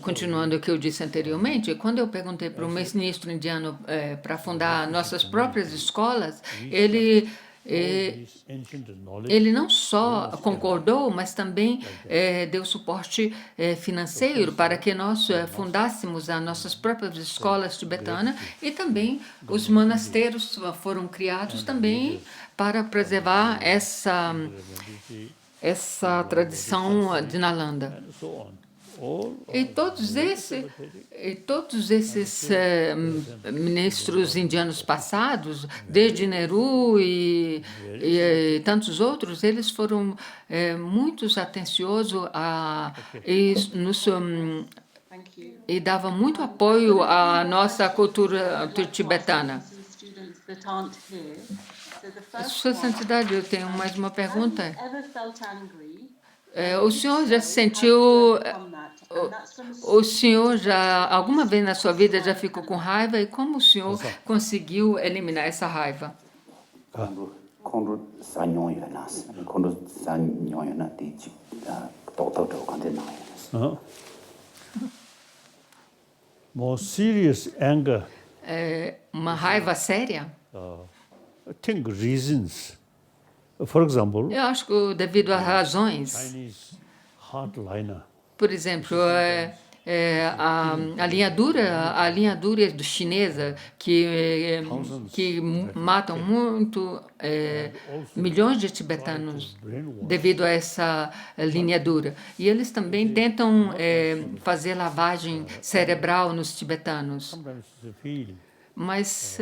continuando o que eu disse anteriormente, quando eu perguntei para o ministro indiano para fundar nossas próprias escolas, ele não só concordou, mas também deu suporte financeiro para que nós fundássemos as nossas próprias escolas tibetanas e também os monastérios foram criados também para preservar essa tradição de Nalanda. E todos esses ministros indianos passados, desde Nehru e tantos outros, eles foram muito atenciosos e davam muito apoio à nossa cultura tibetana. Sua Santidade, eu tenho mais uma pergunta. O senhor já se sentiu... O senhor já, alguma vez na sua vida, já ficou com raiva? E como o senhor conseguiu eliminar essa raiva? 콘도 산용이 나스. 콘도 산용이 나 뒤지 도도도 간데 나요. More serious anger, Uma raiva séria? I think reasons. For example, Eu acho que devido a razões. Chinese hardliner. Por exemplo, a linha dura chinesa que matam milhões de tibetanos devido a essa linha dura. E eles também tentam fazer lavagem cerebral nos tibetanos. Sometimes they feel Mas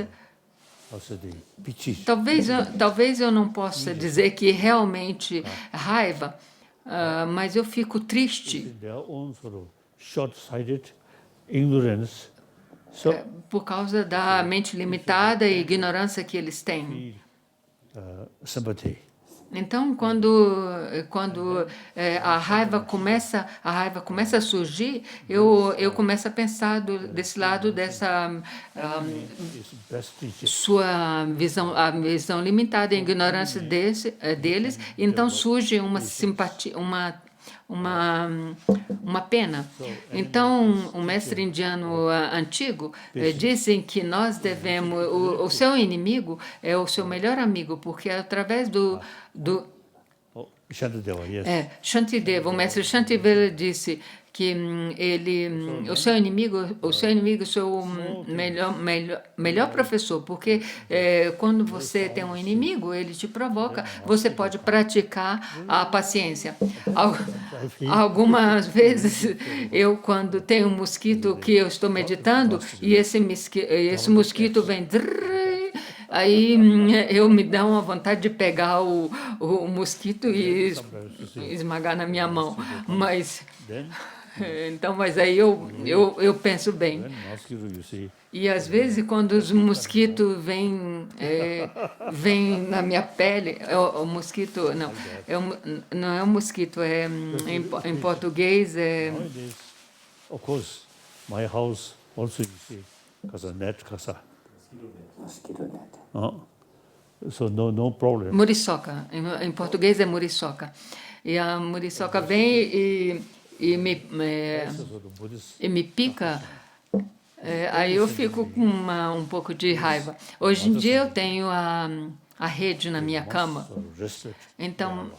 also the pitches. talvez eu não possa dizer que realmente raiva, mas eu fico triste Their own sort of short-sighted ignorance. So por causa da mente limitada e ignorância que eles têm. sympathy. Então, quando a raiva começa a surgir, eu começo a pensar desse lado dessa Is best teacher. sua visão, a visão limitada e a ignorância deles. Então surge uma simpatia, uma pena. Então, o mestre indiano antigo dizem que nós devemos... O seu inimigo é o seu melhor amigo, porque é através do Oh, Shantideva, yes. Shantideva, o mestre Shantideva disse que o seu inimigo é o seu melhor professor, porque quando você tem um inimigo, ele te provoca, você pode praticar a paciência. Algumas vezes, quando tem um mosquito que eu estou meditando, e esse mosquito vem... Aí eu me dá uma vontade de pegar o mosquito e esmagar na minha mão. Mas aí eu penso bem. Mosquito, you see. E às vezes quando os mosquitos vêm na minha pele, o mosquito não é um mosquito, em português Nowadays, of course, my house also you see, casa net, casa. So no problem. muriçoca. Em português é muriçoca. E a muriçoca vem e me pica. Aí eu fico com um pouco de raiva. Hoje em dia eu tenho a rede na minha cama. Então,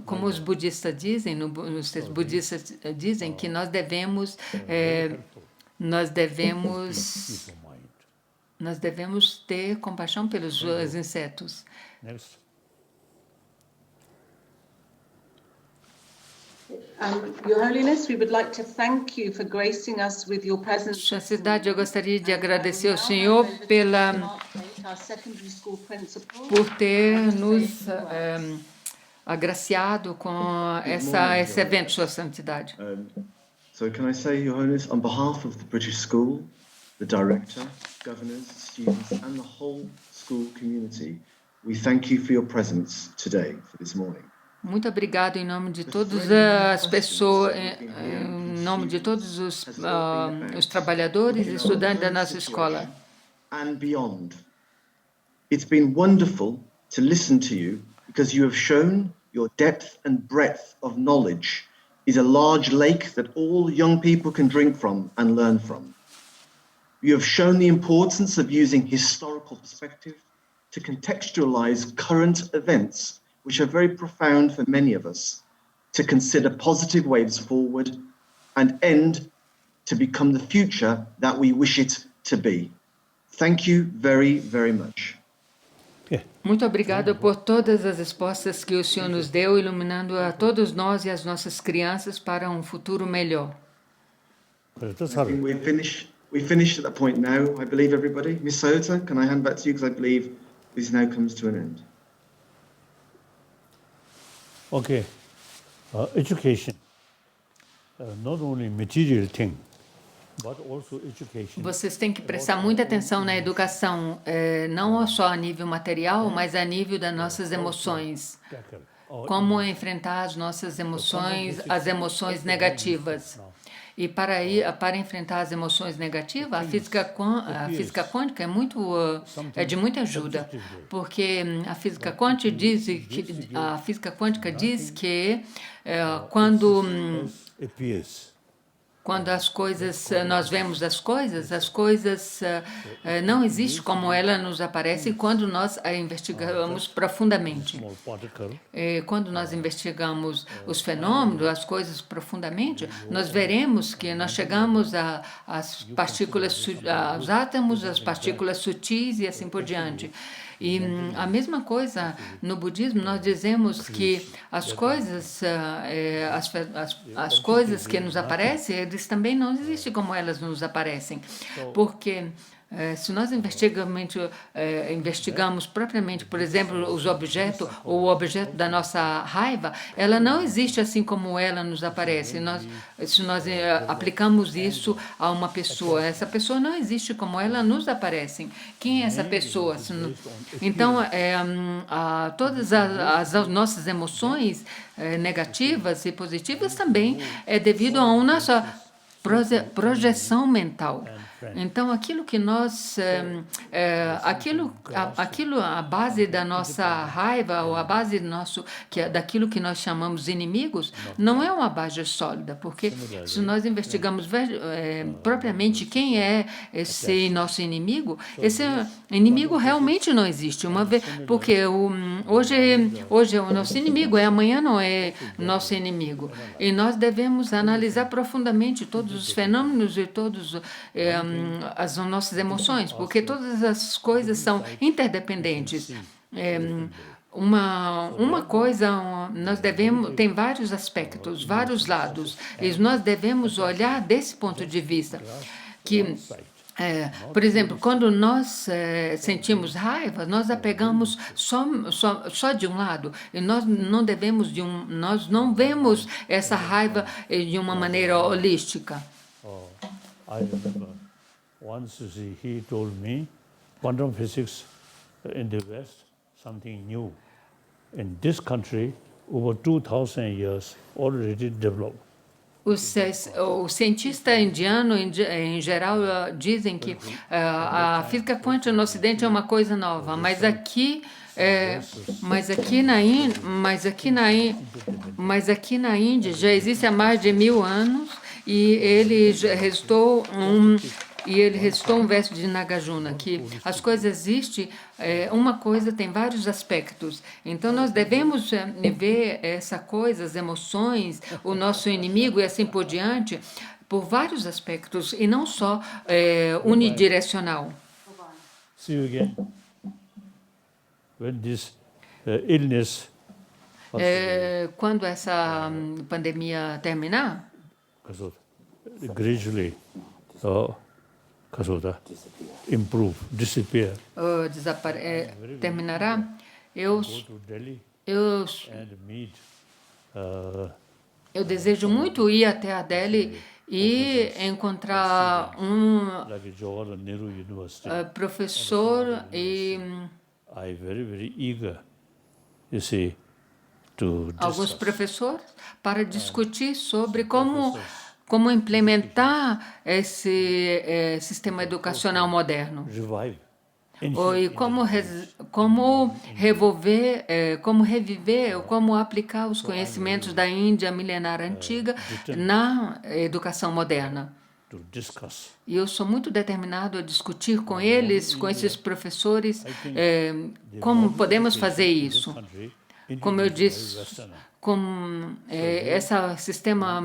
como os budistas dizem, os textos budistas dizem que nós devemos ter compaixão pelos insetos. Next. Your Holiness, we would like to thank you for gracing us with your presence. Santidade, eu gostaria de agradecer ao Senhor por ter nos agraciado com esse evento, Sua Santidade. So can I say, Your Holiness, on behalf of the British School, the director, governors, students, and the whole school community, we thank you for your presence today, for this morning. Muito obrigado em nome de todas as pessoas, em nome de todos os trabalhadores e estudantes da nossa escola. And beyond. It's been wonderful to listen to you because you have shown your depth and breadth of knowledge is a large lake that all young people can drink from and learn from. You have shown the importance of using historical perspective to contextualize current events, which are very profound for many of us, to consider positive ways forward and end to become the future that we wish it to be. Thank you very, very much. Muito obrigado por todas as respostas que o Senhor nos deu, iluminando a todos nós e as nossas crianças para um futuro melhor. I think we finished at that point now, I believe, everybody. Ms. Sota, can I hand back to you because I believe this now comes to an end. Okay. Education. Not only material thing, but also education. Vocês têm que prestar muita atenção na educação, não só a nível material, mas a nível das nossas emoções. como enfrentar as nossas emoções, as emoções negativas. E para enfrentar as emoções negativas, a física quântica é de muita ajuda, porque a física quântica diz que quando as coisas, nós vemos as coisas não existem como elas nos aparecem quando nós a investigamos profundamente. Quando nós investigamos os fenômenos, as coisas profundamente, nós veremos que nós chegamos às partículas, aos átomos, às partículas sutis e assim por diante. E a mesma coisa no budismo, nós dizemos que as coisas, as coisas que nos aparecem, eles também não existem como elas nos aparecem, porque se nós investigamos propriamente, por exemplo, o objeto da nossa raiva, ela não existe assim como ela nos aparece. Se nós aplicamos isso a uma pessoa, essa pessoa não existe como ela nos aparece. Quem é essa pessoa? Então, todas as nossas emoções negativas e positivas também é devido a uma nossa projeção mental. Então, aquilo que nós, a base da nossa raiva ou a base daquilo que nós chamamos de inimigos, não é uma base sólida, porque se nós investigamos propriamente quem é esse nosso inimigo, esse inimigo realmente não existe, porque hoje é o nosso inimigo, amanhã não é nosso inimigo. E nós devemos analisar profundamente todos os fenômenos e todos as nossas emoções, porque todas as coisas são interdependentes. Uma coisa, tem vários aspectos, vários lados, e nós devemos olhar desse ponto de vista, que por exemplo, quando nós sentimos raiva, nós apegamos só de um lado, e nós não vemos essa raiva de uma maneira holística. I remember once he told me, quantum physics in the West, something new. In this country, over 2,000 years already developed. Os cientistas indianos, em geral, dizem que a física quântica no Ocidente é uma coisa nova, mas aqui na Índia já existe há mais de 1000 anos e ele restou um verso de Nagarjuna, que as coisas existem, uma coisa tem vários aspectos. Então, nós devemos ver essa coisa, as emoções, o nosso inimigo e assim por diante, por vários aspectos, e não só unidirecional. See you again. When this illness... Quando essa pandemia terminar, gradually improve, disappear. Terminará, eu desejo muito ir até a Delhi e encontrar um professor e alguns professores para discutir sobre como implementar esse sistema educacional moderno. E como reviver, ou como aplicar os conhecimentos da Índia milenar antiga na educação moderna. E eu sou muito determinado a discutir com eles, com esses professores, como podemos fazer isso. Como eu disse, esse sistema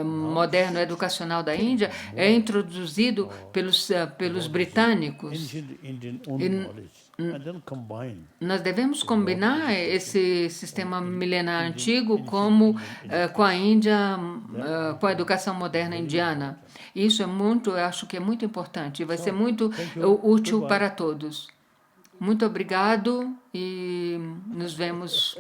moderno educacional da Índia é introduzido pelos britânicos. Nós devemos combinar esse sistema milenar antigo com a Índia, com a educação moderna indiana. Isso eu acho que é muito importante, vai ser muito útil para todos. Muito obrigado e nos vemos